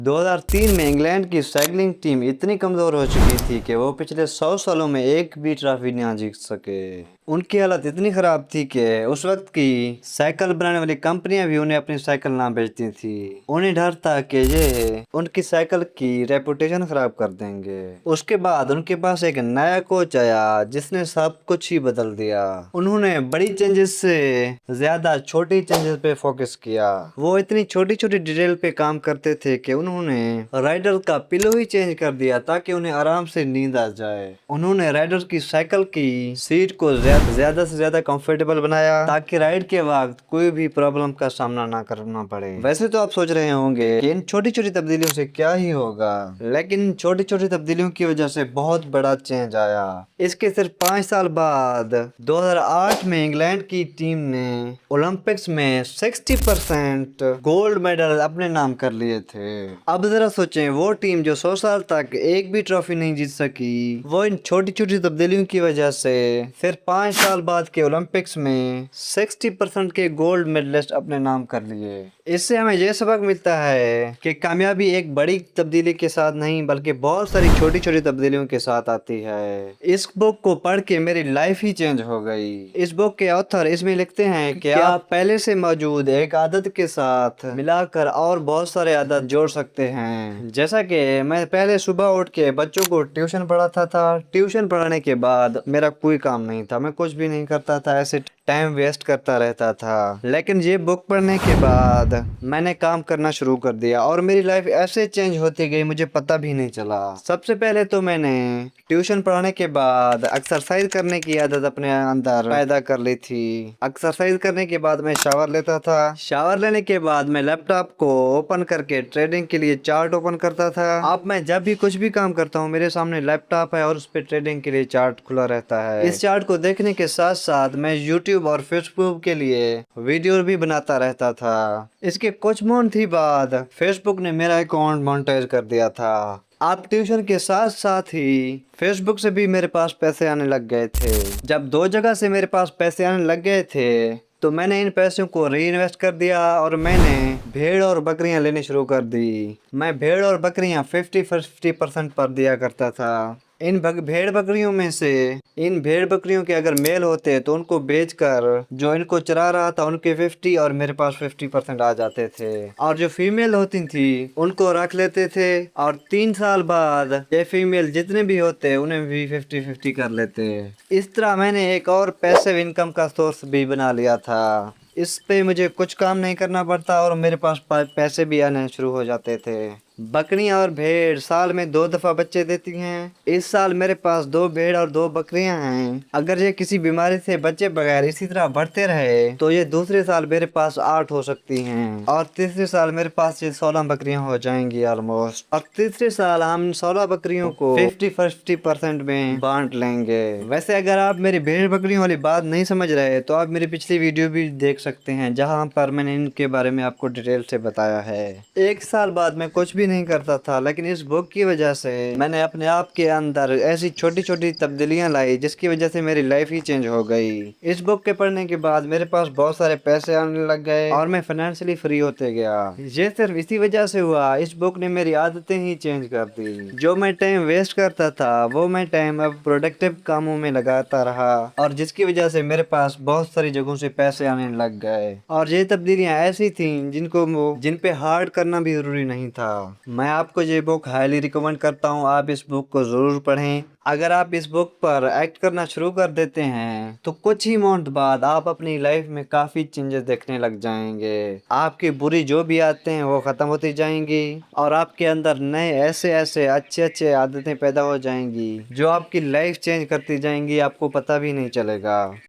2003 में इंग्लैंड की cycling team इतनी कमज़ोर हो चुकी थी कि वो पिछले 100 सालों में एक भी ट्रॉफी ना जीत सके। उनकी हालत इतनी ख़राब थी कि उस वक्त की साइकिल बनाने वाली कंपनियां भी उन्हें अपनी साइकिल ना बेचती थी। उन्हें डर था कि ये उनकी साइकिल की रेपुटेशन ख़राब कर देंगे। उसके बाद उनके पास एक नया कोच आया जिसने सब कुछ ही बदल दिया। उन्होंने बड़ी चेंजेस से ज़्यादा छोटी चेंजेस पे फोकस किया। वो इतनी छोटी छोटी डिटेल पे काम करते थे कि उन्होंने राइडर का पिलो ही चेंज कर दिया ताकि उन्हें आराम से नींद आ जाए। उन्होंने राइडर की साइकिल की सीट को ज्यादा से ज्यादा कंफर्टेबल बनाया ताकि राइड के वक्त कोई भी प्रॉब्लम का सामना ना करना पड़े। वैसे तो आप सोच रहे होंगे कि इन छोटी छोटी तब्दीलियों से क्या ही होगा, लेकिन छोटी छोटी तब्दीलियों की वजह से बहुत बड़ा चेंज आया। इसके सिर्फ 5 साल बाद 2008 में इंग्लैंड की टीम ने ओलंपिक्स में 60% गोल्ड मेडल अपने नाम कर लिए थे। अब जरा सोचें, वो टीम जो 100 साल तक एक भी ट्रॉफी नहीं जीत सकी, वो इन छोटी छोटी तब्दीलियों की वजह से फिर 5 साल बाद के ओलंपिक्स में 60% के गोल्ड मेडलिस्ट अपने नाम कर लिए। इससे हमें यह सबक मिलता है कि कामयाबी एक बड़ी तब्दीली के साथ नहीं बल्कि बहुत सारी छोटी छोटी तब्दीलियों के साथ आती है। इस बुक को पढ़ के मेरी लाइफ ही चेंज हो गई। इस बुक के ऑथर इसमें लिखते हैं कि आप पहले से मौजूद एक आदत के साथ मिलाकर और बहुत सारे आदत जोड़ सकते हैं। जैसा कि मैं पहले सुबह उठ के बच्चों को ट्यूशन पढ़ाता था। ट्यूशन पढ़ाने के बाद मेरा कोई काम नहीं था, मैं कुछ भी नहीं करता था, ऐसे टाइम वेस्ट करता रहता था। लेकिन ये बुक पढ़ने के बाद मैंने काम करना शुरू कर दिया और मेरी लाइफ ऐसे चेंज होती गई मुझे पता भी नहीं चला। सबसे पहले तो मैंने ट्यूशन पढ़ाने के बाद एक्सरसाइज करने की आदत अपने अंदर पैदा कर ली थी। एक्सरसाइज करने के बाद मैं शावर लेता था। शावर लेने के बाद मैं लैपटॉप को ओपन करके ट्रेडिंग के लिए चार्ट ओपन करता था। अब मैं जब भी कुछ भी काम करता हूँ मेरे सामने लैपटॉप है और उस पर ट्रेडिंग के लिए चार्ट खुला रहता है। इस चार्ट को देखने के साथ साथ मैं यूट्यूब और फेसबुक के लिए वीडियो भी बनाता रहता था। इसके कुछ मंथ ही बाद फेसबुक ने मेरा अकाउंट मोनेटाइज कर दिया था। आप ट्यूशन के साथ साथ ही फेसबुक से भी मेरे पास पैसे आने लग गए थे। जब दो जगह से मेरे पास पैसे आने लग गए थे तो मैंने इन पैसों को री इन्वेस्ट कर दिया और मैंने भेड़ और बकरियां लेनी शुरू कर दी। मैं भेड़ और बकरियां 50% पर दिया करता था। इन भेड़ बकरियों में से इन भेड़ बकरियों के अगर मेल होते तो उनको बेचकर जो इनको चरा रहा था उनके 50 और मेरे पास 50% आ जाते थे, और जो फीमेल होती थी उनको रख लेते थे और 3 साल बाद ये फीमेल जितने भी होते उन्हें भी 50-50 कर लेते। इस तरह मैंने एक और पैसिव इनकम का सोर्स भी बना लिया था। इस पे मुझे कुछ काम नहीं करना पड़ता और मेरे पास पैसे भी आने शुरू हो जाते थे। बकरियां और भेड़ साल में 2 दफा बच्चे देती हैं। इस साल मेरे पास 2 भेड़ और 2 बकरियां हैं। अगर ये किसी बीमारी से बचे बगैर इसी तरह बढ़ते रहे तो ये दूसरे साल मेरे पास 8 हो सकती हैं और तीसरे साल मेरे पास ये 16 बकरियां हो जाएंगी ऑलमोस्ट। और तीसरे साल हम 16 बकरियों को 50% में बांट लेंगे। वैसे अगर आप मेरी भेड़ बकरियों वाली बात नहीं समझ रहे तो आप मेरी पिछली वीडियो भी देख सकते हैं जहाँ पर मैंने इनके बारे में आपको डिटेल से बताया है। 1 साल बाद मैं कुछ भी नहीं करता था, लेकिन इस बुक की वजह से मैंने अपने आप के अंदर ऐसी छोटी छोटी तब्दीलियां लाई जिसकी वजह से मेरी लाइफ ही चेंज हो गई। इस बुक के पढ़ने के बाद मेरे पास बहुत सारे पैसे आने लग गए और मैं फाइनेंशियली फ्री होते गया। ये सिर्फ इसी वजह से हुआ। इस बुक ने मेरी आदतें ही चेंज कर दी। जो मैं टाइम वेस्ट करता था वो मैं टाइम अब प्रोडक्टिव कामों में लगाता रहा और जिसकी वजह से मेरे पास बहुत सारी जगहों से पैसे आने लग गए। और ये तब्दीलियां ऐसी थी जिन पे हार्ड करना भी जरूरी नहीं था। मैं आपको ये बुक हाईली रिकमेंड करता हूँ, आप इस बुक को जरूर पढ़ें। अगर आप इस बुक पर एक्ट करना शुरू कर देते हैं तो कुछ ही मंथ बाद आप अपनी लाइफ में काफी चेंजेस देखने लग जाएंगे। आपकी बुरी जो भी आदतें हैं वो खत्म होती जाएंगी और आपके अंदर नए ऐसे ऐसे अच्छे आदतें पैदा हो जाएंगी जो आपकी लाइफ चेंज करती जाएंगी, आपको पता भी नहीं चलेगा।